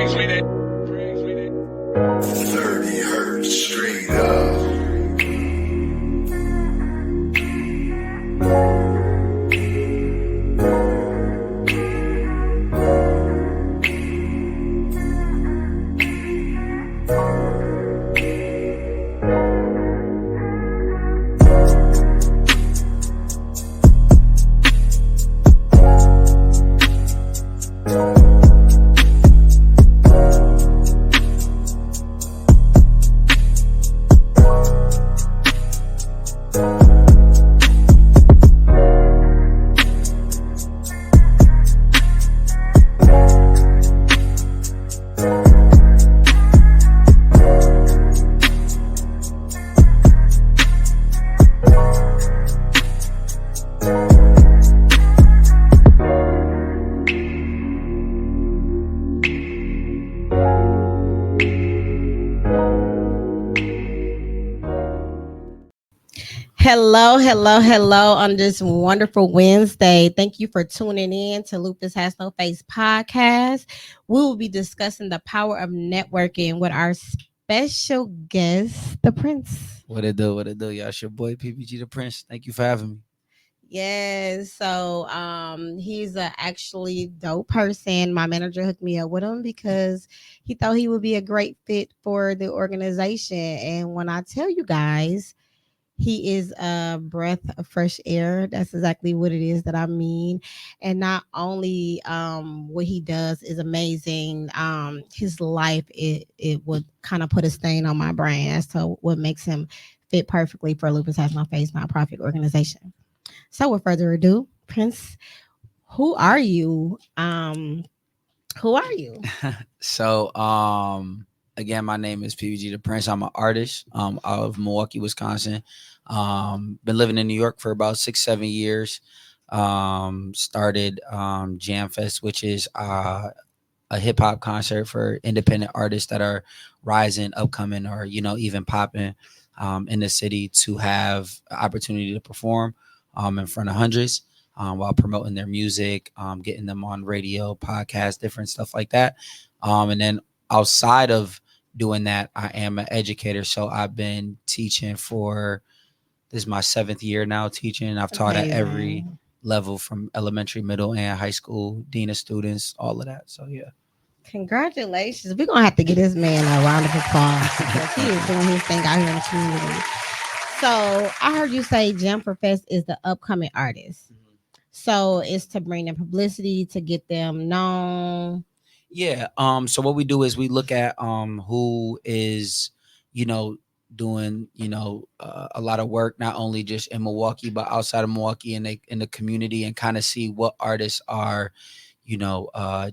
30 hertz straight up. Hello on this wonderful Wednesday. Thank you for tuning in to Lupus Has No Face podcast. We will be discussing the power of networking with our special guest, the Prince. What it do? Y'all, it's your boy PPG the Prince. Thank you for having me. Yes, so he's a actually dope person. My manager hooked me up with him because he thought he would be a great fit for the organization. And when I tell you guys, he is a breath of fresh air. That's exactly what it is that I mean. And not only what he does is amazing, his life, it would kind of put a stain on my brain as to what makes him fit perfectly for Lupus Has No Face nonprofit organization. So with further ado, Prince, who are you? Who are you? So, again, my name is PBG the Prince. I'm an artist out of Milwaukee, Wisconsin. Been living in New York for about 6-7 years. Started Jamfest, which is a hip hop concert for independent artists that are rising, upcoming, or even popping in the city to have opportunity to perform in front of hundreds while promoting their music, getting them on radio, podcasts, different stuff like that. And then outside of doing that, I am an educator. So I've been teaching this is my 7th year now teaching. I've taught at every level from elementary, middle, and high school, dean of students, all of that. So yeah. Congratulations. We're going to have to give this man a round of applause because he is doing his thing out here in the community. So I heard you say Jamfest is the upcoming artist. Mm-hmm. So it's to bring them publicity, to get them known. Yeah. So what we do is we look at who is, doing a lot of work, not only just in Milwaukee but outside of Milwaukee in the community, and kind of see what artists are,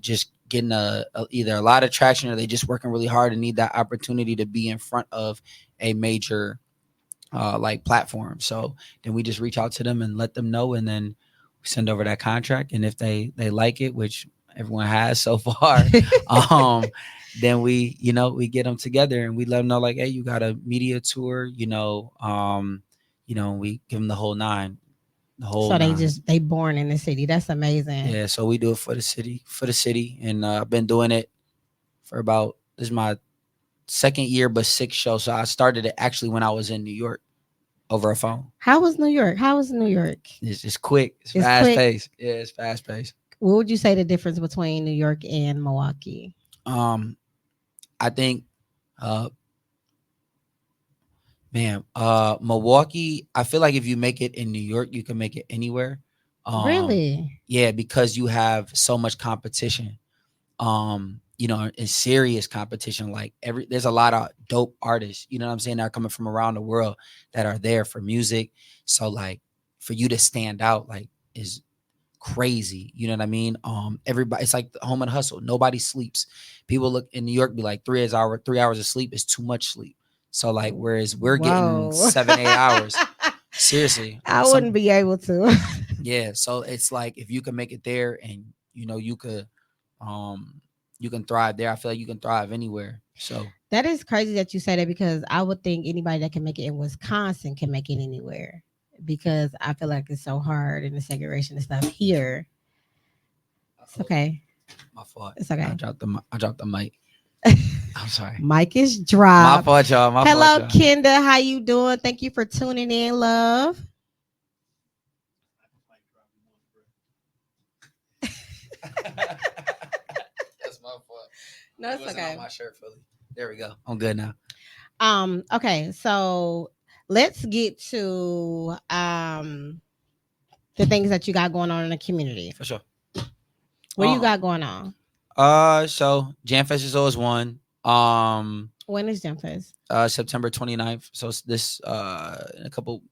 just getting either a lot of traction or they just working really hard and need that opportunity to be in front of a major like platform. So then we just reach out to them and let them know, and then we send over that contract, and if they like it, which everyone has so far, then we get them together and we let them know, like, hey, you got a media tour, we give them the whole nine. So they born in the city. That's amazing. Yeah, so we do it for the city, and I've been doing it for this is my 2nd year, but 6 shows. So I started it actually when I was in New York over a phone. How was New York? It's just quick. It's fast paced. Yeah, it's fast paced. What would you say the difference between New York and Milwaukee? I think, Milwaukee, I feel like if you make it in New York, you can make it anywhere. Really? Yeah, because you have so much competition. And serious competition. Like there's a lot of dope artists, you know what I'm saying, that are coming from around the world that are there for music. So like for you to stand out, like, is crazy. You know what I mean? Everybody, it's like the home and hustle. Nobody sleeps. People look in New York, be like 3 hours of sleep is too much sleep. So like, whereas we're getting 7-8 hours. Seriously. I wouldn't be able to. Yeah. So it's like, if you can make it there and you can thrive there, I feel like you can thrive anywhere. So that is crazy that you say that, because I would think anybody that can make it in Wisconsin can make it anywhere, because I feel like it's so hard in the segregation and stuff here. It's okay. My fault. It's okay. I dropped the mic. I'm sorry. Mike is My dropped. fault, y'all. My Hello, fault, y'all. Kenda. How you doing? Thank you for tuning in, love. That's my fault. No, it's It wasn't okay. on my shirt fully. There we go. I'm good now. Okay, so let's get to the things that you got going on in the community. For sure. What do you got going on? So Jamfest is always one. When is Jamfest? September 29th. So it's this in a couple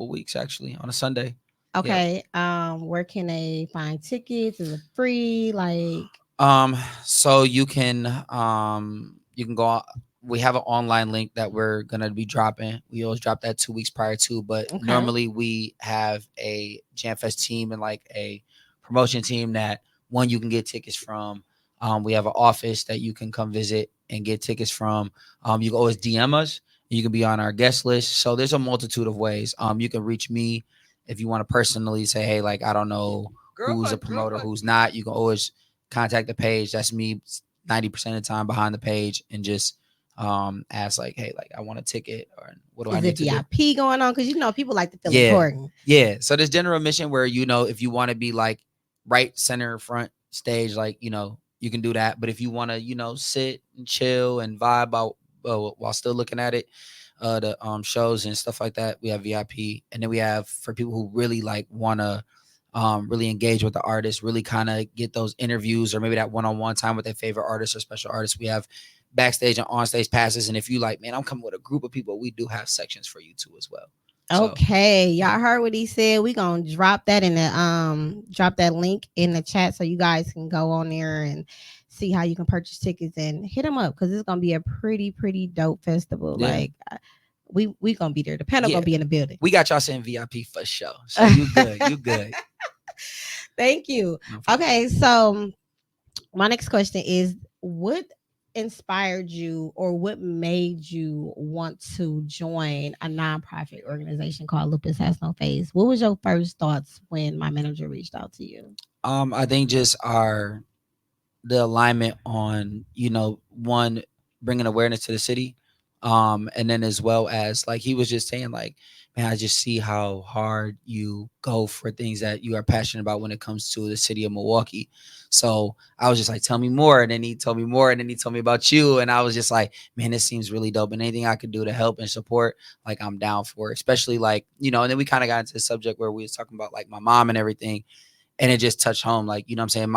weeks actually on a Sunday. Okay. Where can they find tickets? Is it free? Like So you can go. We have an online link that we're gonna be dropping. We always drop that 2 weeks prior to, but Okay. normally we have a Jamfest team and like a promotion team that one you can get tickets from. We have an office that you can come visit and get tickets from. You can always DM us. You can be on our guest list. So there's a multitude of ways. You can reach me if you want to personally say, hey, like I don't know who's a promoter, who's not. You can always contact the page. That's me 90% of the time behind the page and just ask like, hey, like I want a ticket or what do I need to do? Is it VIP going on? Because people like to feel important. Yeah. So there's general admission where if you want to be like right center front stage, like you can do that. But if you want to sit and chill and vibe out while still looking at it, the shows and stuff like that, we have VIP. And then we have for people who really like want to really engage with the artist, really kind of get those interviews or maybe that one-on-one time with their favorite artists or special artists. We have backstage and onstage passes. And if you like, man, I'm coming with a group of people, we do have sections for you too as well. Okay, y'all heard what he said. We gonna drop that in the drop that link in the chat so you guys can go on there and see how you can purchase tickets and hit them up because it's gonna be a pretty dope festival. Yeah. Like we gonna be there. The panel gonna be in the building. We got y'all saying VIP for sure. So you good. You good. Thank you. Okay, so my next question is what inspired you or what made you want to join a nonprofit organization called Lupus Has No Face? What was your first thoughts when my manager reached out to you? I think just the alignment on one, bringing awareness to the city, and then as well as like he was just saying like, man, I just see how hard you go for things that you are passionate about when it comes to the city of Milwaukee. So I was just like, tell me more. And then he told me more. And then he told me about you. And I was just like, man, this seems really dope. And anything I could do to help and support, like I'm down for it. Especially like, and then we kind of got into the subject where we was talking about like my mom and everything. And it just touched home. Like, what I'm saying?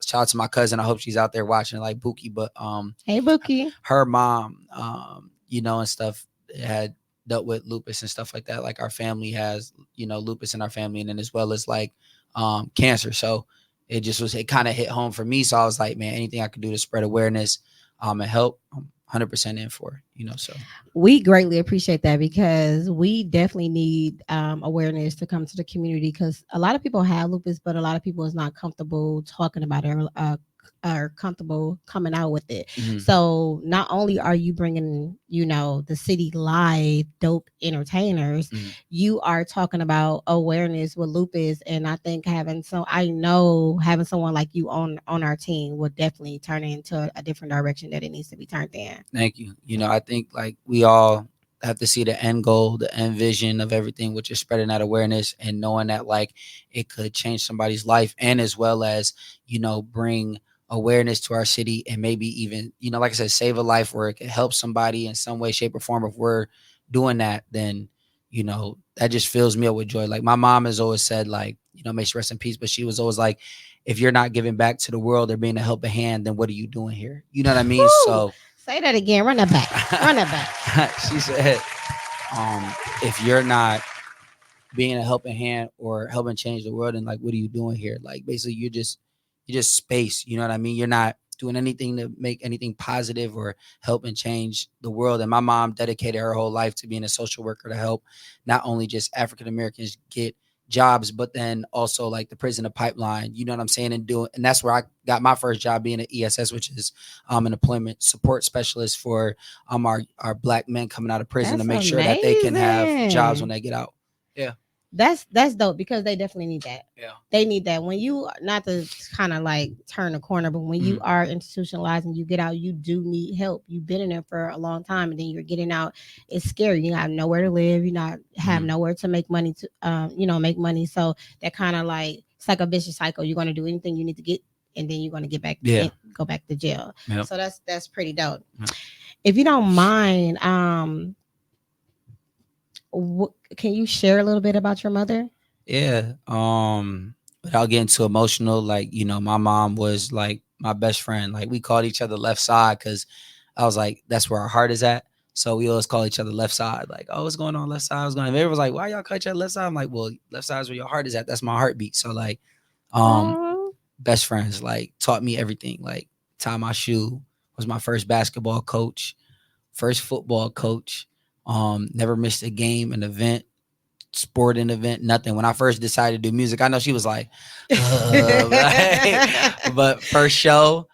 Shout out to my cousin. I hope she's out there watching like Buki. But hey Buki. Her mom, and stuff had dealt with lupus and stuff like that. Like our family has, lupus in our family, and then as well as like cancer. So it kind of hit home for me. So I was like, man, anything I could do to spread awareness and help, I'm 100% in for, so. We greatly appreciate that because we definitely need awareness to come to the community because a lot of people have lupus, but a lot of people is not comfortable talking about it are comfortable coming out with it. Mm-hmm. So not only are you bringing, the city live dope entertainers, mm-hmm. you are talking about awareness with lupus. And I think having someone like you on our team would definitely turn it into a different direction that it needs to be turned in. Thank you. I think like we all have to see the end goal, the end vision of everything, which is spreading that awareness and knowing that like it could change somebody's life and as well as, bring awareness to our city and maybe even, like I said, save a life where it could help somebody in some way, shape or form. If we're doing that, then, that just fills me up with joy. Like my mom has always said, like, may she rest in peace, but she was always like, if you're not giving back to the world or being a helping hand, then what are you doing here? You know what I mean? Woo! So say that again. Run it back. Run it back. She said, if you're not being a helping hand or helping change the world, and like, what are you doing here? Like, basically, you're just space. You know what I mean? You're not doing anything to make anything positive or help and change the world. And my mom dedicated her whole life to being a social worker to help not only just African Americans get jobs, but then also like the prison pipeline, you know what I'm saying? And that's where I got my first job, being an ESS, which is an employment support specialist for our Black men coming out of prison. That's to make amazing. Sure that they can have jobs when they get out. Yeah. That's dope because they definitely need that. Yeah. They need that when you not to kind of like turn the corner, but when you are institutionalized and you get out, you do need help. You've been in there for a long time, and then you're getting out. It's scary. You have nowhere to live. You not have nowhere to make money to, make money. So that kind of like it's like a vicious cycle. You're going to do anything you need to get, and then you're going to get back. Yeah. Go back to jail. Yep. So that's pretty dope. Yep. If you don't mind, can you share a little bit about your mother? Yeah. Without getting too emotional, like, my mom was like my best friend. Like, we called each other left side because I was like, that's where our heart is at. So we always call each other left side. Like, oh, what's going on left side? What's going on? Everyone was like, why y'all call each other left side? I'm like, well, left side is where your heart is at. That's my heartbeat. So like, best friends, like, taught me everything. Like, tie my shoe, was my first basketball coach, first football coach. Never missed a game, an event, sporting event, nothing. When I first decided to do music, I know she was like, but first show,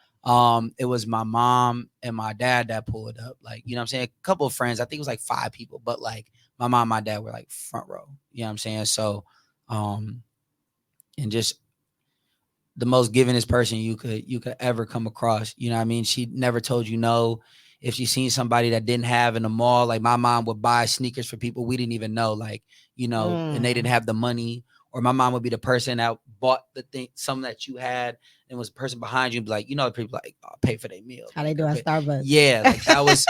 it was my mom and my dad that pulled up. Like, you know what I'm saying? A couple of friends, I think it was like 5 people, but like my mom and my dad were like front row. You know what I'm saying? So, and just the most givingest person you could ever come across. You know what I mean? She never told you no. If she seen somebody that didn't have in the mall, like my mom would buy sneakers for people we didn't even know, like, and they didn't have the money. Or my mom would be the person that bought the thing, something that you had, and was the person behind you, be like, people like, I'll pay for their meal. How they do at Starbucks. Yeah, like that was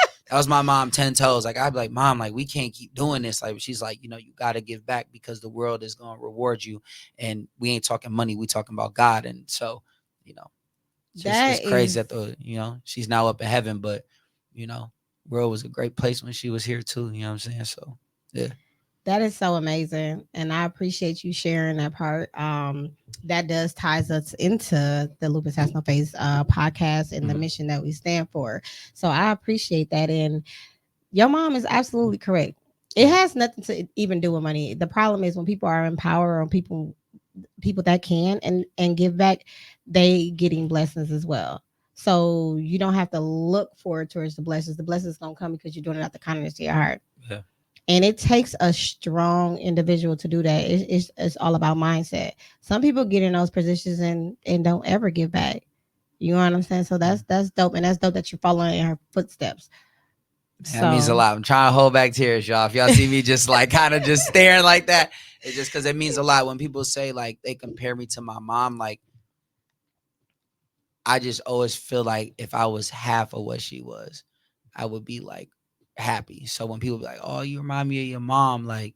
my mom 10 toes. Like, I'd be like, Mom, like, we can't keep doing this. Like, she's like, you got to give back because the world is going to reward you. And we ain't talking money. We talking about God. And so, it's crazy that she's now up in heaven, but world was a great place when she was here too. You know what I'm saying? So, yeah. That is so amazing. And I appreciate you sharing that part. That does ties us into the Lupus Has No Face podcast and the mission that we stand for. So I appreciate that. And your mom is absolutely correct. It has nothing to even do with money. The problem is when people are in power or people that can and give back, they getting blessings as well. So you don't have to look forward towards the blessings. The blessings don't come because you're doing it out the kindness of your heart. Yeah. And it takes a strong individual to do that. It's all about mindset. Some people get in those positions and don't ever give back. You know what I'm saying? So that's dope. And that's dope that you're following in her footsteps. That means a lot. I'm trying to hold back tears, y'all. If y'all see me just like kind of just staring like that, it's just because it means a lot. When people say like they compare me to my mom, like I just always feel like if I was half of what she was, I would be like happy. So when people be like, "Oh, you remind me of your mom," like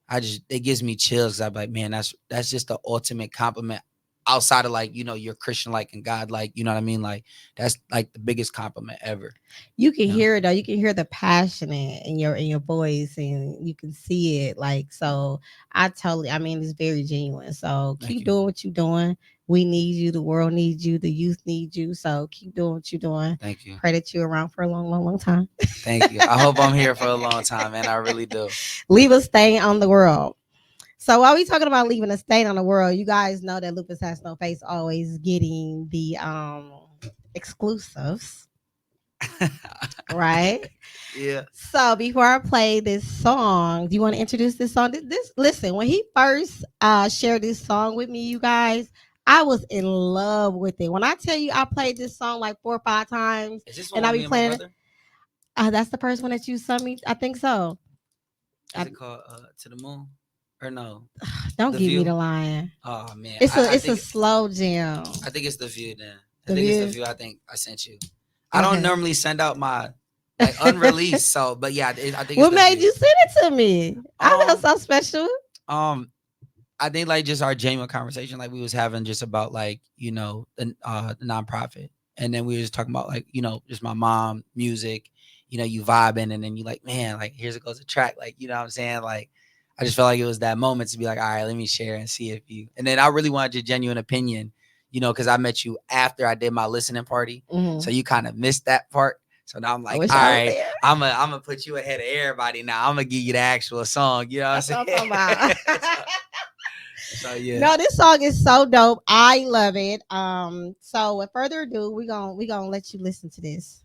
it gives me chills. I'm like, man, that's just the ultimate compliment. Outside of like, you're Christian like and God like, you know what I mean? Like that's like the biggest compliment ever. You can hear it though. You can hear the passion in your voice, and you can see it. Like, so I mean, it's very genuine. So keep doing what you're doing. We need you. The world needs you. The youth need you. So keep doing what you're doing. Thank you. Pray that you're around for a long, long, long time. Thank you. I hope I'm here for a long time, man. I really do. Leave a stain on the world. So while we talking about leaving a stain on the world, you guys know that Lupus Has No Face always getting the exclusives. Right? Yeah. So before I play this song, do you want to introduce this song? Listen, when he first shared this song with me, you guys, I was in love with it. When I tell you I played this song like 4 or 5 times, is this and I be playing it. That's the first one that you sent me. I think so. Is it called To the Moon? Or no? Don't give me the line. Oh man. It's a slow jam. I think it's The View then. It's The View I think I sent you. I Okay. don't normally send out my like unreleased, so but yeah, I think what made you send it to me? I know so special. I think like just our genuine conversation like we was having just about like, the nonprofit. And then we were just talking about like, just my mom, music, you vibing, and then you like, man, like here's it goes a track, like, you know what I'm saying? Like I just felt like it was that moment to be like, all right, let me share and see if you. And then I really wanted your genuine opinion, because I met you after I did my listening party. Mm-hmm. So you kind of missed that part. So now I'm like, all right, I'm gonna put you ahead of everybody now. I'm gonna give you the actual song. You know what I'm saying? So yeah. No, this song is so dope. I love it. So with further ado, we gonna let you listen to this.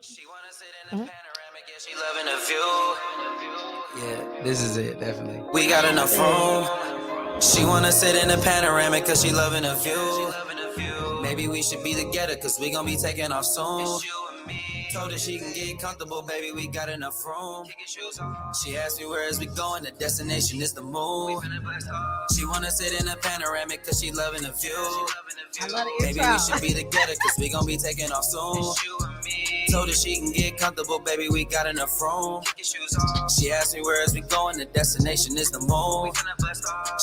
She wanna sit in the panoramic, yeah, She loving a view. Yeah, this is it, definitely. We got enough room. She wanna sit in the panoramic cause she loving a view. Maybe we should be together cause we gon' be taking off soon. Told her she can get comfortable, baby, we got enough room. She asked me where is we going, the destination is the moon. She wanna sit in a panoramic cause she loving the view. I love the Maybe intro. we should be together cause we gon' be taking off soon. Told her she can get comfortable, baby, we got enough room. She asked me where is we going, the destination is the moon.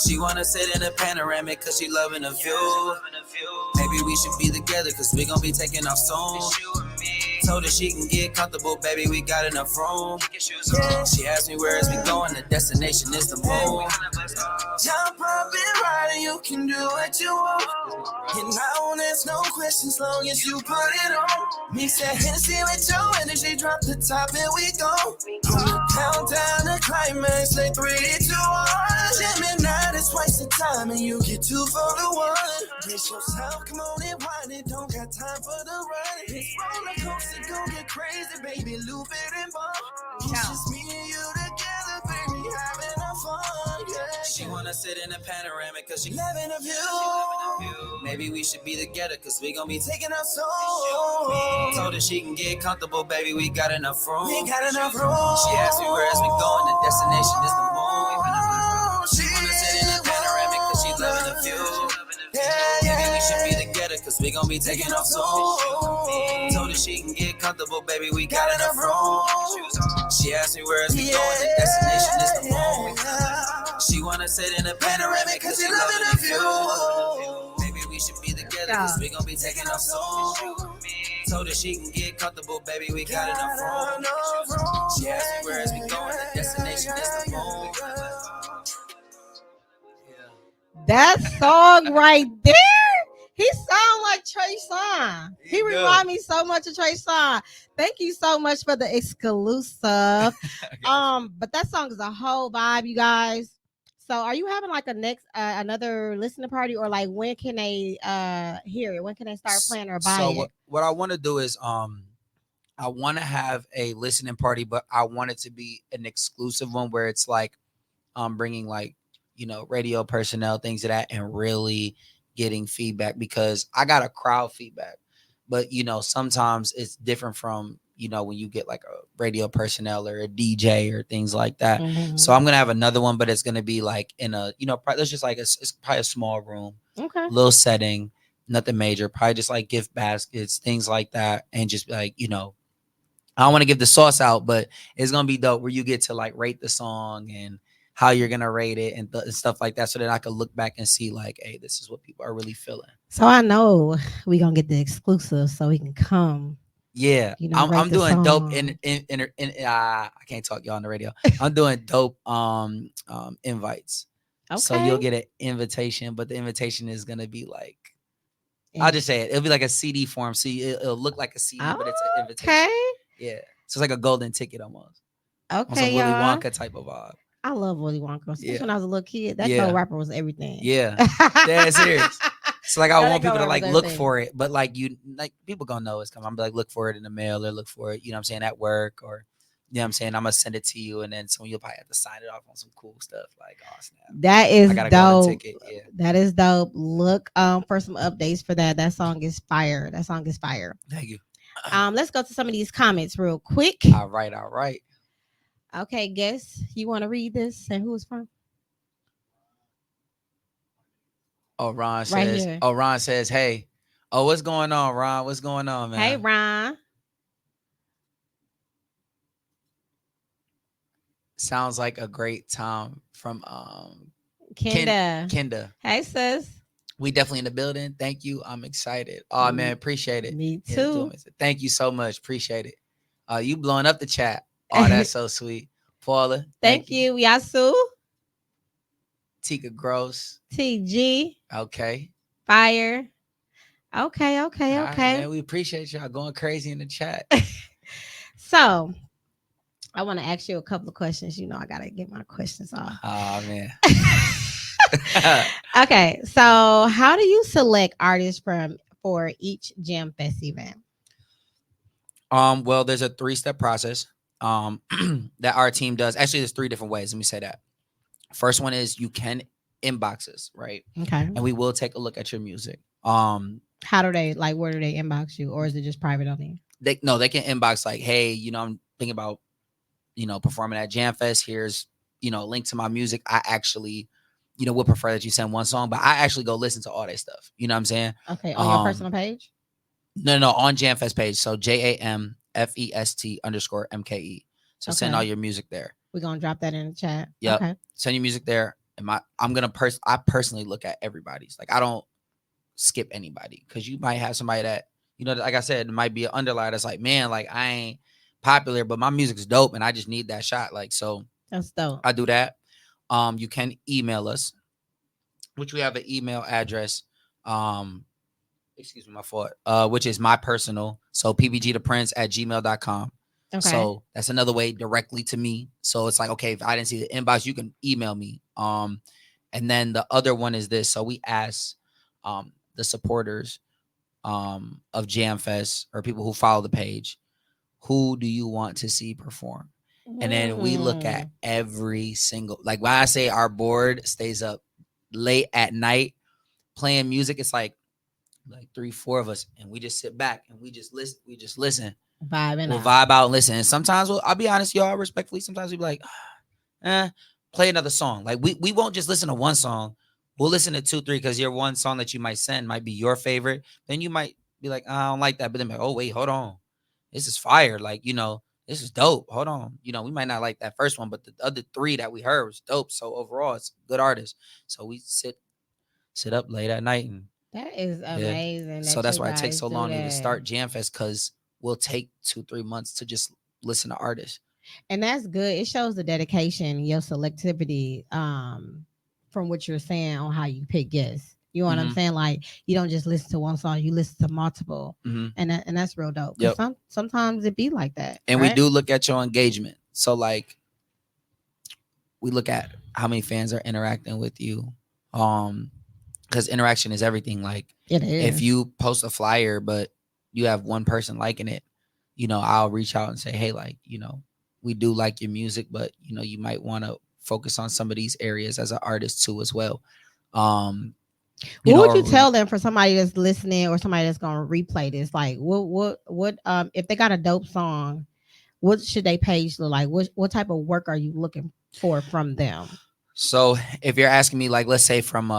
She wanna sit in a panoramic cause she loving the view. Maybe we should be together cause we gon' be taking off soon. Told her she can get comfortable, baby, we got enough room. She asked me where is we going, the destination is the moon. Jump up and ride and you can do what you want. And I won't ask no questions long as you put it on. Mix that Hennessy with your energy, drop the top and we go. Count down the climax, like 3, 2, 1. Gemini, it's twice the time and you get 2 for the 1. Brace yourself, come on and wind it, don't got time for the run. This roller coaster gon' get crazy, baby, loop it and bump. It's just me and you together, baby, having a fun, yeah. She wanna sit in a panoramic cause she loving a view. Maybe we should be together cause we gon' be taking our soul. Told her she can get comfortable, baby, we got enough room. We got enough room. She asked me where is we going, the destination is the moon. She wanna sit in a panoramic cause she loving the view. Maybe we should be together cause we gon' be taking off soon. Told her she can get comfortable, baby, we got enough room. She asked me where is we going, the destination is the moon. She wanna sit in a panoramic cause she loving the view. Maybe we should be together cause we gon' be taking off soon. Told her she can get comfortable, baby, we got enough room. She asked me where is we going, the destination is the moon. That song right there, he sound like Trey Songz. He remind me so much of Trey Songz. Thank you so much for the exclusive. But that song is a whole vibe, you guys. So are you having like a next another listening party, or like when can they hear it? When can they start playing or buy it? So what I want to do is I want to have a listening party, but I want it to be an exclusive one where it's like bringing like, you know, radio personnel, things of that, and really getting feedback, because I got a crowd feedback, but you know, sometimes it's different from, you know, when you get like a radio personnel or a DJ or things like that. Mhm. So I'm gonna have another one, but it's gonna be like in a, you know, it's just like it's probably a small room, Okay. little setting, nothing major, probably just like gift baskets, things like that, and just like, you know, I don't want to give the sauce out, but it's gonna be dope where you get to like rate the song and how you're gonna rate it and stuff like that, so that I can look back and see like, hey, this is what people are really feeling. So I know we gonna get the exclusive, so we can come. Yeah, You know, I'm doing dope song. I can't talk y'all on the radio. I'm doing dope invites. Okay. So you'll get an invitation, but the invitation is gonna be like, I'll just say it. It'll be like a CD form. So it'll look like a CD, but it's an invitation. Okay. Yeah. So it's like a golden ticket almost. On some Okay, Willy y'all. Wonka type of vibe. I love Willy Wonka. Especially Yeah. when I was a little kid. That Yeah. Go rapper was everything. Yeah. Dead serious. So like I That want Go people to rapper like was look everything. for it, but like you like people gonna know it's coming. I'm like, look for it in the mail or look for it, you know what I'm saying, at work, or you know what I'm saying, I'm gonna send it to you, and then you'll probably have to sign it off on some cool stuff. Like, oh snap. That is I got a golden dope. ticket. Yeah. That is dope. Look for some updates for that. That song is fire. That song is fire. Thank you. Let's go to some of these comments real quick. All right. Okay, guess you want to read this and who it's from? Oh, Ron Right says, here. Ron says, hey. Oh, what's going on, Ron? What's going on, man? Hey, Ron. Sounds like a great time from Kenda. Kenda. Hey, sis. We definitely in the building. Thank you. I'm excited. Oh man, appreciate it. Me Yeah, too. thank you so much. Appreciate it. You blowing up the chat. Oh, that's so sweet. Paula. Thank you. Yasu. Tika Gross. TG. Okay. Fire. Okay. All right, man, we appreciate y'all going crazy in the chat. So I want to ask you a couple of questions. You know, I gotta get my questions off. Oh man. Okay, so how do you select artists for each Jamfest event? Well, there's a 3-step process. that our team does. Actually, there's 3 different ways. Let me say that. First one is you can inbox us, right? Okay. And we will take a look at your music. How do they like? Where do they inbox you, or is it just private only? They can inbox like, hey, I'm thinking about performing at Jamfest. Here's a link to my music. I actually would prefer that you send one song, but I actually go listen to all that stuff. You know what I'm saying? Okay, on your personal page. No, on Jamfest page. So JAMFEST_MKE. So send all your music there. We're gonna drop that in the chat. Yep. Okay. Send your music there. And I personally look at everybody's. Like I don't skip anybody, because you might have somebody that, like I said, it might be an underlier that's like, man, like I ain't popular, but my music's dope and I just need that shot. Like, so that's dope. I do that. You can email us, which we have an email address. Excuse me, my fault. Which is my personal. So pbgtheprince@gmail.com. Okay. So that's another way directly to me. So it's like, okay, if I didn't see the inbox, you can email me. And then the other one is this. So we ask the supporters of Jamfest, or people who follow the page, who do you want to see perform? And then we look at every single, like when I say our board stays up late at night playing music, it's like 3-4 of us, and we just sit back and we just listen. We'll vibe out and listen. And sometimes I'll be honest, y'all, respectfully, sometimes we be like, play another song. Like we won't just listen to one song. We'll listen to 2, 3, because your one song that you might send might be your favorite. Then you might be like, I don't like that. But then like, oh wait, hold on. This is fire. Like, this is dope. Hold on. We might not like that first one, but the other 3 that we heard was dope. So overall, it's a good artist. So we sit up late at night, and that is amazing. So that's why it takes so long to even start Jamfest, because we'll take 2-3 months to just listen to artists. And that's good. It shows the dedication, your selectivity, from what you're saying on how you pick guests. You know what I'm saying? Like, you don't just listen to one song, you listen to multiple. And that's real dope. Yep. Sometimes it be like that. And right? We do look at your engagement. So like, we look at how many fans are interacting with you. Because interaction is everything. Like, it is. If you post a flyer but you have one person liking it, I'll reach out and say, hey, like, we do like your music, but you might want to focus on some of these areas as an artist too as well. What would you tell them, for somebody that's listening or somebody that's gonna replay this? Like, what if they got a dope song, what should they page look like? What type of work are you looking for from them? So if you're asking me, like, let's say from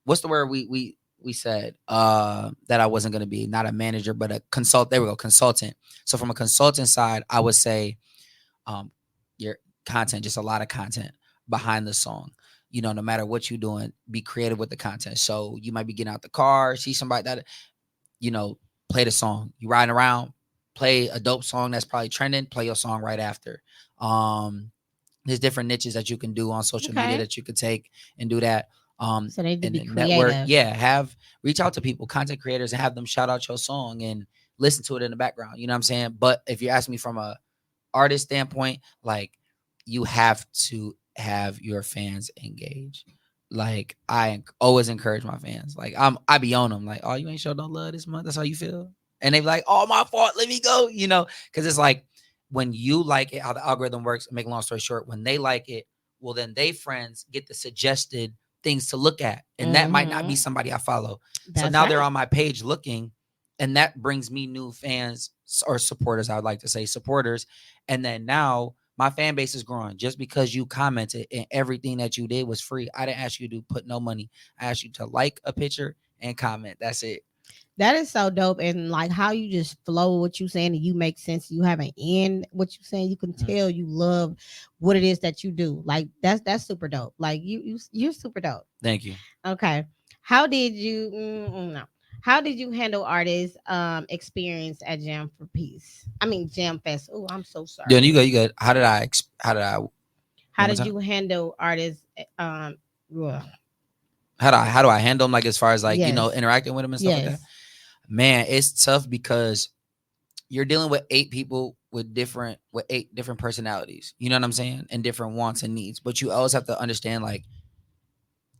what's the word we said that I wasn't going to be, not a manager, but a consultant. So from a consultant side, I would say your content, just a lot of content behind the song. No matter what you're doing, be creative with the content. So you might be getting out the car, see somebody that, play the song. You riding around, play a dope song that's probably trending, play your song right after. There's different niches that you can do on social media that you could take and do that. So they need to be creative. Reach out to people, content creators, and have them shout out your song and listen to it in the background. You know what I'm saying? But if you ask me from a artist standpoint, like, you have to have your fans engage. Like, I always encourage my fans. Like, I be on them. Like, oh, you ain't showed no love this month. That's how you feel. And they be like, oh, my fault. Let me go. Because it's like, when you like it, how the algorithm works, make a long story short, when they like it, well, then they friends get the suggested things to look at. And that might not be somebody I follow. So now they're on my page looking, and that brings me new fans or supporters. I would like to say supporters. And then now my fan base is growing just because you commented, and everything that you did was free. I didn't ask you to put no money. I asked you to like a picture and comment. That's it. That is so dope. And like, how you just flow what you saying, and you make sense. You have an end what you saying. You can tell you love what it is that you do. Like, that's super dope. Like, you're super dope. Thank you. Okay. How did you How did you handle artists experience at Jamfest? Oh, I'm so sorry. Yeah, you good. How did you handle artists how do I handle them, like, as far as like, interacting with them and stuff like that? Man, it's tough because you're dealing with 8 people with 8 different personalities. You know what I'm saying? And different wants and needs. But you always have to understand, like,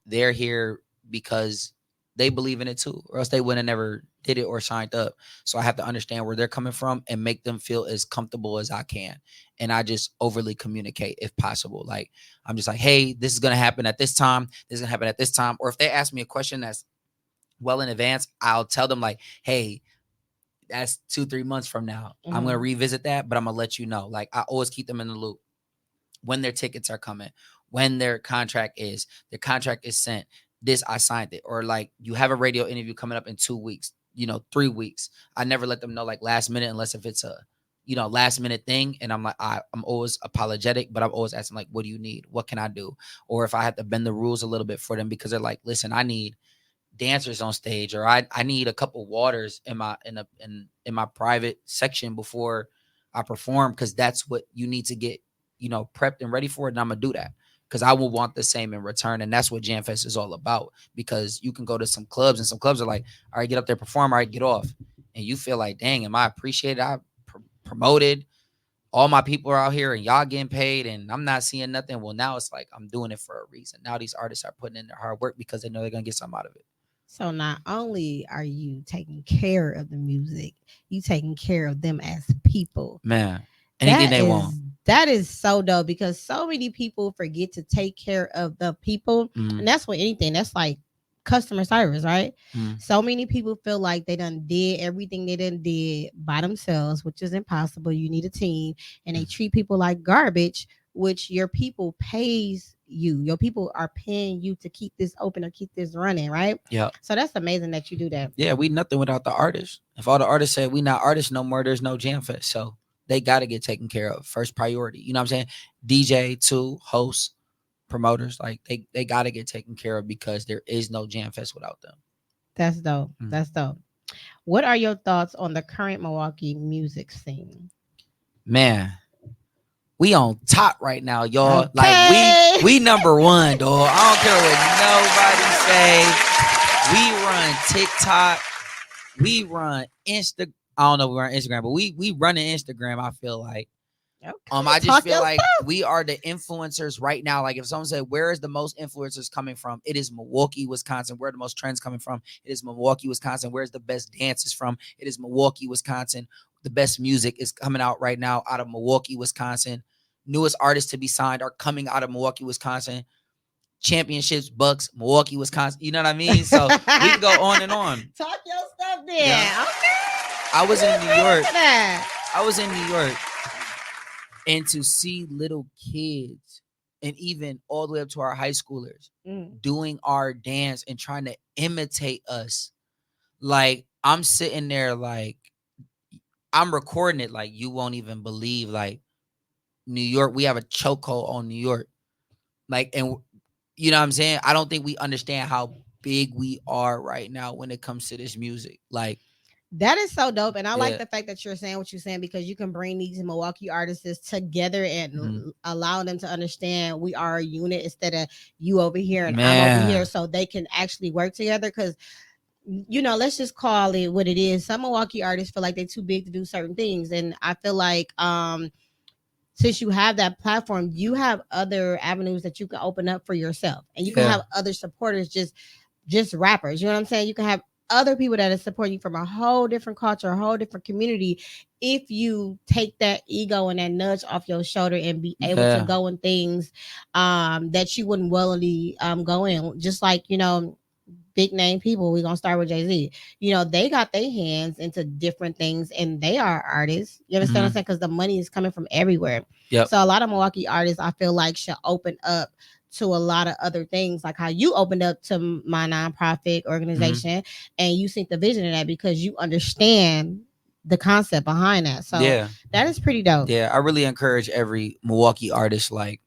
they're here because they believe in it too, or else they would have never did it or signed up. So I have to understand where they're coming from and make them feel as comfortable as I can. And I just overly communicate if possible. Like I'm just like, hey, this is gonna happen at this time. This is gonna happen at this time. Or if they ask me a question that's well in advance, I'll tell them like, hey, that's 2-3 months from now. I'm gonna revisit that, but I'm gonna let you know. Like I always keep them in the loop when their tickets are coming, when their contract is sent. This I signed it, or like you have a radio interview coming up in 2 weeks, 3 weeks. I never let them know like last minute unless if it's a last minute thing. And I'm like, I'm always apologetic, but I'm always asking like, what do you need? What can I do? Or if I have to bend the rules a little bit for them because they're like, listen, I need dancers on stage, or I need a couple waters in my private section before I perform, because that's what you need to get prepped and ready for it. And I'm gonna do that because I will want the same in return. And that's what Jamfest is all about, because you can go to some clubs and some clubs are like, all right, get up there, perform, all right, get off. And you feel like, dang, am I appreciated? I promoted, all my people are out here and y'all getting paid and I'm not seeing nothing. Well, now it's like I'm doing it for a reason. Now these artists are putting in their hard work because they know they're gonna get something out of it. So not only are you taking care of the music, you taking care of them as people. Man, anything they want. That is so dope, because so many people forget to take care of the people. And that's what anything, that's like customer service, right? So many people feel like they done did everything they done did by themselves, which is impossible. You need a team, and they treat people like garbage, which your people pays you. Your people are paying you to keep this open or keep this running, right? Yeah. So that's amazing that you do that. Yeah, we nothing without the artists. If all the artists said we not artists no more, there's no Jamfest. So they got to get taken care of. First priority. You know what I'm saying? DJ, too, hosts, promoters, like they got to get taken care of, because there is no Jamfest without them. That's dope. That's dope. What are your thoughts on the current Milwaukee music scene? Man, we on top right now, y'all. Okay. Like we number one, dog. I don't care what nobody say. We run TikTok. We run Insta. I don't know if we run Instagram, but we run an Instagram. I feel like. Okay, I just feel like we are the influencers right now. Like if someone said, where is the most influencers coming from? It is Milwaukee, Wisconsin. Where are the most trends coming from? It is Milwaukee, Wisconsin. Where's the best dances from? It is Milwaukee, Wisconsin. The best music is coming out right now out of Milwaukee, Wisconsin. Newest artists to be signed are coming out of Milwaukee, Wisconsin. Championships, Bucks, Milwaukee, Wisconsin. You know what I mean? So we can go on and on. Talk your stuff there. Yeah. Okay. I was in New York. And to see little kids, and even all the way up to our high schoolers, doing our dance and trying to imitate us. Like I'm sitting there, like I'm recording it. Like you won't even believe, like New York, we have a chokehold on New York. Like, and you know what I'm saying? I don't think we understand how big we are right now when it comes to this music. Like, that is so dope. And I like the fact that you're saying what you're saying, because you can bring these Milwaukee artists together and allow them to understand we are a unit instead of you over here and I'm over here, so they can actually work together. Because, let's just call it what it is. Some Milwaukee artists feel like they're too big to do certain things. And I feel like since you have that platform, you have other avenues that you can open up for yourself. And you can have other supporters, just rappers. You know what I'm saying? You can have other people that are supporting you from a whole different culture, a whole different community, if you take that ego and that nudge off your shoulder and be able to go in things that you wouldn't willingly go in. Just like, big name people, we're gonna start with Jay-Z. They got their hands into different things and they are artists. You understand what I'm saying? Because the money is coming from everywhere. Yep. So a lot of Milwaukee artists, I feel like, should open up to a lot of other things, like how you opened up to my nonprofit organization and you see the vision in that because you understand the concept behind that. So that is pretty dope. Yeah, I really encourage every Milwaukee artist, like,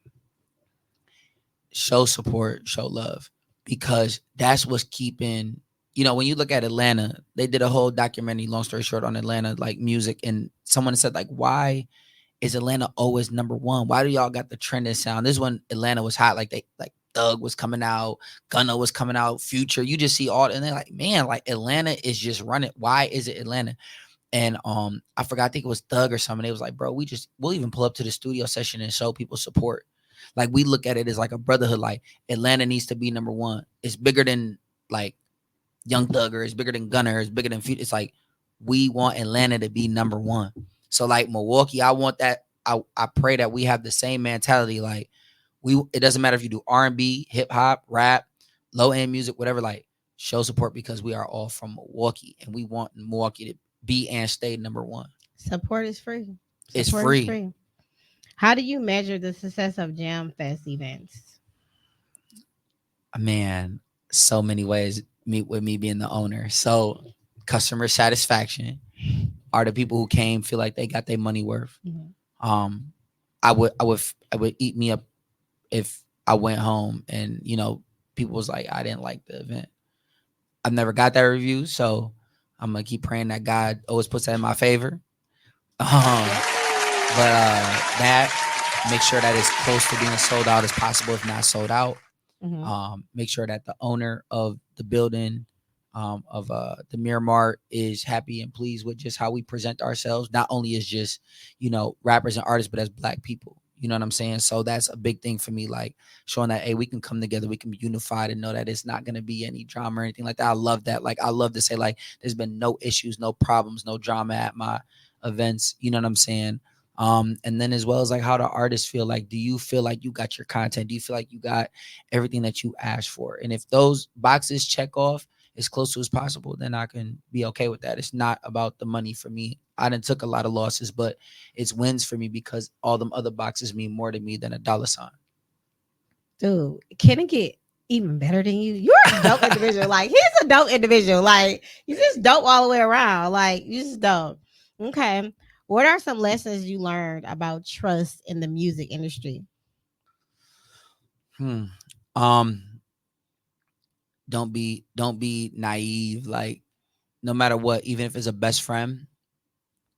show support, show love, because that's what's keeping, when you look at Atlanta, they did a whole documentary, long story short, on Atlanta, like music, and someone said, like, why is Atlanta always number one? Why do y'all got the trending sound? This is when Atlanta was hot. Like Thug was coming out, Gunna was coming out, Future. You just see all, and they're like, man, like Atlanta is just running. Why is it Atlanta? And I forgot, I think it was Thug or something. It was like, bro, we'll even pull up to the studio session and show people support. Like we look at it as like a brotherhood. Like Atlanta needs to be number one. It's bigger than like Young Thugger, it's bigger than Gunner, it's bigger than Future. It's like we want Atlanta to be number one. So like Milwaukee, I want that. I pray that we have the same mentality. Like it doesn't matter if you do R&B, hip hop, rap, low end music, whatever. Like show support because we are all from Milwaukee and we want Milwaukee to be and stay number one. Support is free. It's Support free. is free. How do you measure the success of Jamfest events? Man, so many ways. With me being the owner. So customer satisfaction. Are the people who came feel like they got their money worth? Mm-hmm. I would eat me up if I went home and people was like I didn't like the event. I've never got that review, so I'm gonna keep praying that God always puts that in my favor. But that make sure that it's close to being sold out as possible, if not sold out. Mm-hmm. Make sure that the owner of the building of the Miramar is happy and pleased with just how we present ourselves, not only as just rappers and artists, but as Black people. You know what I'm saying? So that's a big thing for me, like showing that, hey, we can come together, we can be unified and know that it's not going to be any drama or anything like that. I love that. Like, I love to say, like, there's been no issues, no problems, no drama at my events. You know what I'm saying? And then as well as like how the artists feel. Like, do you feel like you got your content? Do you feel like you got everything that you asked for? And if those boxes check off as close to as possible, then I can be okay with that. It's not about the money for me. I done took a lot of losses, but it's wins for me because all them other boxes mean more to me than a dollar sign. Dude, can it get even better than you? You're a dope individual. Like, he's a dope individual. Like, you just dope all the way around. Like, you just dope. Okay. What are some lessons you learned about trust in the music industry? Don't be naive. Like, no matter what, even if it's a best friend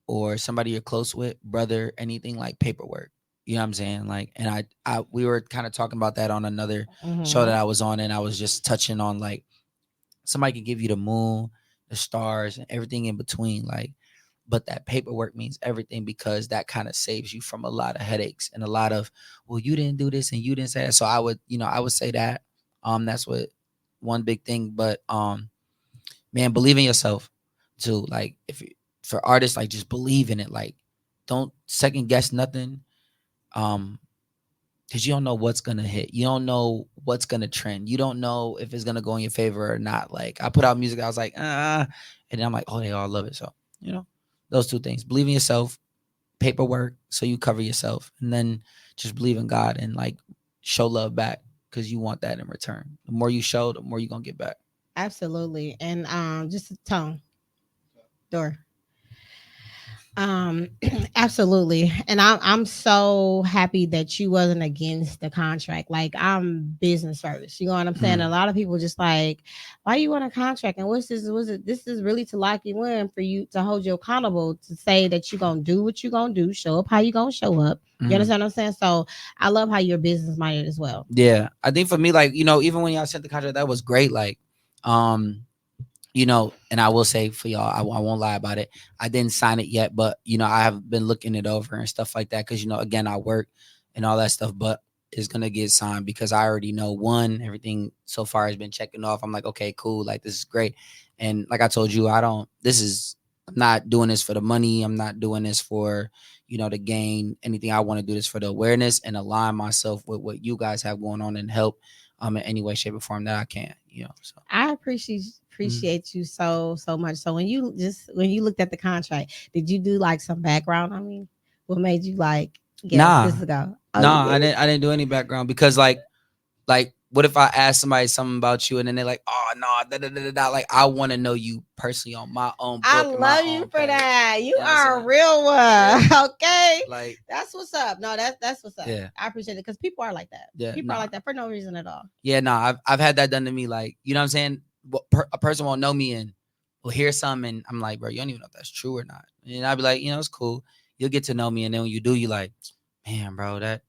or somebody you're close with, brother, anything, like paperwork. You know what I'm saying? Like, and we were kind of talking about that on another show that I was on, and I was just touching on like somebody could give you the moon, the stars, and everything in between. Like, but that paperwork means everything because that kind of saves you from a lot of headaches and a lot of, well, you didn't do this and you didn't say that. So I would say that. That's what one big thing. But man, believe in yourself too. Like, for artists, like, just believe in it. Like, don't second guess nothing. Because you don't know what's gonna hit. You don't know what's gonna trend. You don't know if it's gonna go in your favor or not. Like, I put out music, I was like, and then I'm like, oh, they all love it. So, those two things. Believe in yourself, paperwork, so you cover yourself, and then just believe in God and like show love back because you want that in return. The more you show, the more you're gonna get back. Absolutely. And just a tone. Door. Absolutely. And I'm so happy that you wasn't against the contract. Like, I'm business first. You know what I'm saying? A lot of people just like, why you want a contract? And what's this? Was it this is really to lock you in, for you to hold you accountable, to say that you're gonna do what you're gonna do, show up how you gonna show up. You understand what I'm saying? So I love how you're business minded as well. Yeah. I think for me, like, even when y'all sent the contract, that was great. Like, and I will say for y'all, I won't lie about it. I didn't sign it yet, but, I have been looking it over and stuff like that. Cause, again, I work and all that stuff, but it's going to get signed because I already know, one, everything so far has been checking off. I'm like, okay, cool. Like, this is great. And like I told you, I'm not doing this for the money. I'm not doing this for, to gain anything. I want to do this for the awareness and align myself with what you guys have going on and help in any way, shape, or form that I can, so. I appreciate you so much. So when you looked at the contract, did you do like some background? I mean, what made you like, yes, this is go? Oh, nah, I didn't do any background because like what if I ask somebody something about you and then they're like, oh no, like, I want to know you personally on my own book. I love you for page. that. You are a real one. Yeah. Okay. Like, that's what's up. No, that's what's up. Yeah. I appreciate it because people are like that. Yeah, people are like that for no reason at all. Yeah, I've had that done to me. Like, you know what I'm saying? A person won't know me and will hear something and I'm like, bro, you don't even know if that's true or not. And I'd be like, it's cool. You'll get to know me. And then when you do, you like, man, bro, that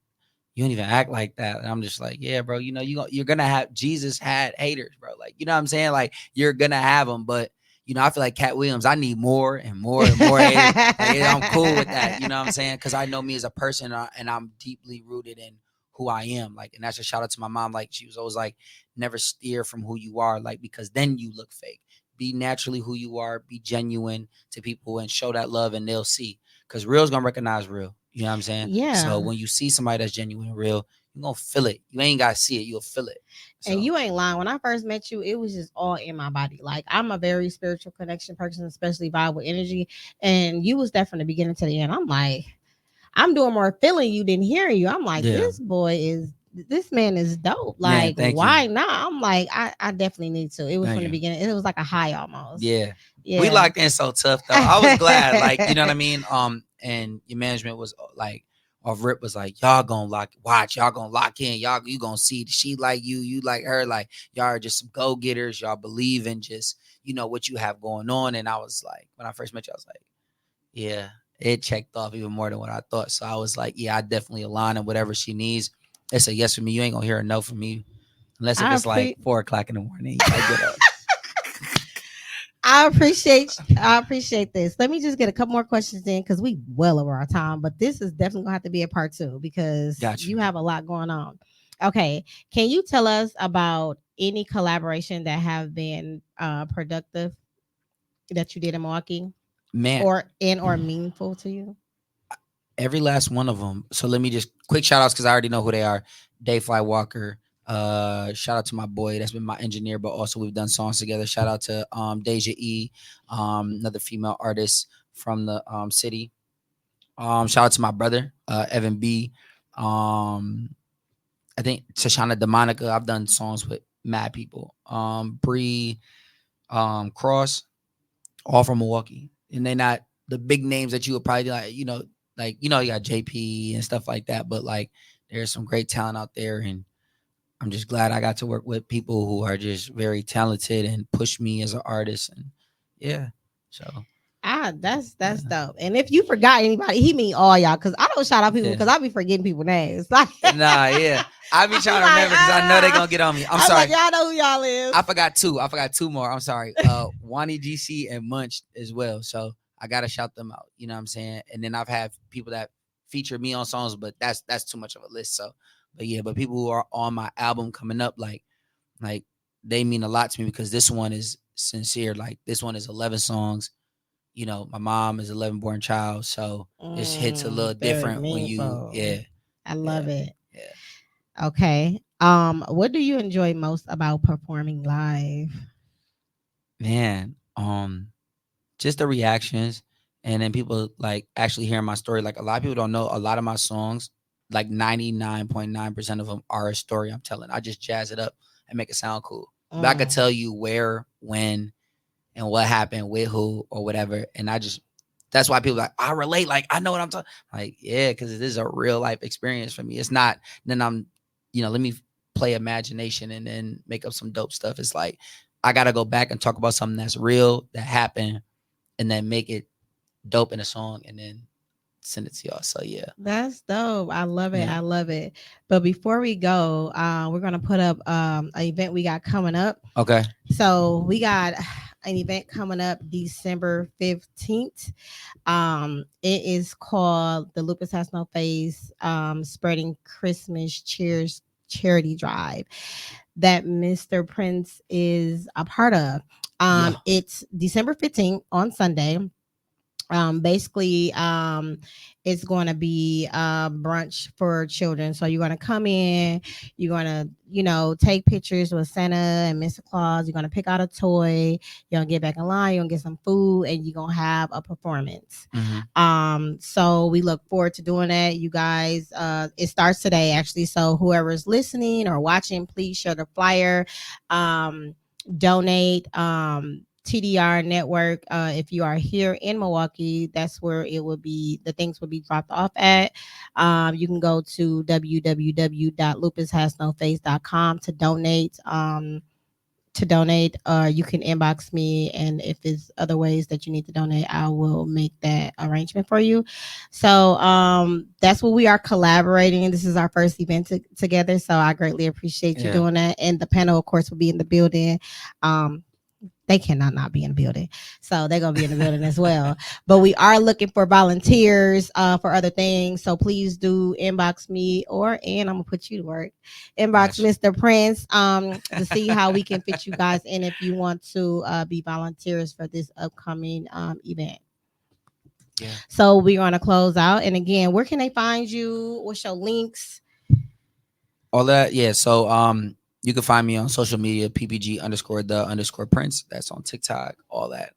you don't even act like that. And I'm just like, yeah, bro, you're going to have, Jesus had haters, bro. Like, you know what I'm saying? Like, you're going to have them. But, I feel like Cat Williams, I need more and more and more haters. Like, I'm cool with that. You know what I'm saying? Because I know me as a person and I'm deeply rooted in who I am. Like, and that's a shout out to my mom. Like, she was always like, never steer from who you are, like, because then you look fake. Be naturally who you are, be genuine to people and show that love, and they'll see. Because real's gonna recognize real. You know what I'm saying? Yeah. So when you see somebody that's genuine and real, you're gonna feel it. You ain't gotta see it, you'll feel it. So. And you ain't lying. When I first met you, it was just all in my body. Like, I'm a very spiritual connection person, especially vibe with energy. And you was there from the beginning to the end. I'm like, I'm doing more feeling you than hearing you. I'm like, this man is dope. Like, why not? I'm like, I definitely need to. It was from the beginning. It was like a high almost. Yeah. We locked in so tough though. I was glad. Like, you know what I mean? And your management was like, off rip was like, y'all gonna y'all gonna lock in, you gonna see she like you like her, like y'all are just some go-getters, y'all believe in just, you know, what you have going on. And I was like, when I first met you, I was like, yeah, it checked off even more than what I thought. So I was like, yeah, I definitely align in whatever she needs. It's a yes for me. You ain't gonna hear a no from me unless if it's like 4 o'clock in the morning. You gotta get up. I appreciate this. Let me just get a couple more questions in because we well over our time, but this is definitely gonna have to be a part 2 because you have a lot going on. Okay, can you tell us about any collaboration that have been productive that you did in Milwaukee, or meaningful to you? Every last one of them. So let me just quick shout outs because I already know who they are. Dayfly Walker. Shout out to my boy that's been my engineer, but also we've done songs together. Shout out to Deja E, another female artist from the city. Shout out to my brother, Evan B. I think Tashana DeMonica. I've done songs with mad people. Bree, Cross, all from Milwaukee. And they're not the big names that you would probably like, you got JP and stuff like that, but like there's some great talent out there, and I'm just glad I got to work with people who are just very talented and push me as an artist. And yeah, so that's dope. And if you forgot anybody, he mean all y'all, because I don't shout out people because I be forgetting people's names. Like, I be trying to remember because I know they're gonna get on me. I'm sorry. Like, y'all know who y'all is. I forgot two more. I'm sorry. Wani GC and Munch as well. So I gotta shout them out. You know what I'm saying? And then I've had people that feature me on songs, but that's too much of a list. So, but people who are on my album coming up, like they mean a lot to me because this one is sincere. Like this one is 11 songs. You know, my mom is 11 born child, so it hits a little different when you. I love it. Yeah. Okay. What do you enjoy most about performing live? Man, just the reactions, and then people like actually hearing my story. Like a lot of people don't know a lot of my songs. Like 99.9% of them are a story I'm telling. I just jazz it up and make it sound cool. But I could tell you where, when, and what happened with who or whatever. And that's why people are like, I relate. Like, I know what I'm talking. Like, yeah, because it is a real life experience for me. It's not, then let me play imagination and then make up some dope stuff. It's like, I got to go back and talk about something that's real, that happened, and then make it dope in a song and then send it to y'all. So yeah, that's dope. I love it. I love it. But before we go, we're gonna put up an event we got coming up. Okay. So we got an event coming up December 15th. It is called the Lupus Has No Face Spreading Christmas Cheers Charity Drive that Mr. Prince is a part of. It's December 15th on Sunday. Basically, it's going to be brunch for children. So you're going to come in, you're going to, take pictures with Santa and Mr. Claus. You're going to pick out a toy. You're going to get back in line. You're going to get some food, and you're going to have a performance. Mm-hmm. So we look forward to doing that. You guys, it starts today, actually. So whoever's listening or watching, please share the flyer, donate, TDR Network. If you are here in Milwaukee, that's where it will be. The things will be dropped off at. You can go to www.lupushasnoface.com to donate. You can inbox me, and if there's other ways that you need to donate, I will make that arrangement for you. So that's what we are collaborating. This is our first event together, so I greatly appreciate you doing that. And the panel, of course, will be in the building. they cannot not be in the building. So they're going to be in the building as well. But we are looking for volunteers for other things. So please do inbox me and I'm going to put you to work. Inbox Gotcha. Mr. Prince to see how we can fit you guys in if you want to be volunteers for this upcoming event. Yeah. So we're going to close out. And again, where can they find you? What's your links? All that. Yeah. So you can find me on social media, PPG _the Prince. That's on TikTok, all that.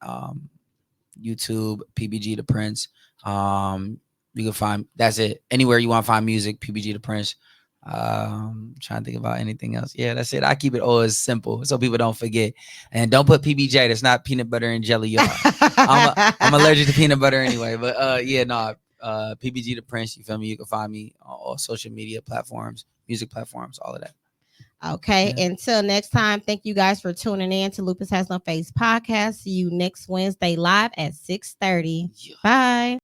YouTube, PBG the Prince. You can find, that's it. Anywhere you want to find music, PBG the Prince. Trying to think about anything else. Yeah, that's it. I keep it always simple so people don't forget. And don't put PBJ. That's not peanut butter and jelly, y'all. I'm allergic to peanut butter anyway. But PBG the Prince. You feel me? You can find me on all social media platforms, music platforms, all of that. Okay. Yeah. Until next time, thank you guys for tuning in to Lupus Has No Face podcast. See you next Wednesday live at 6:30. Yeah. Bye.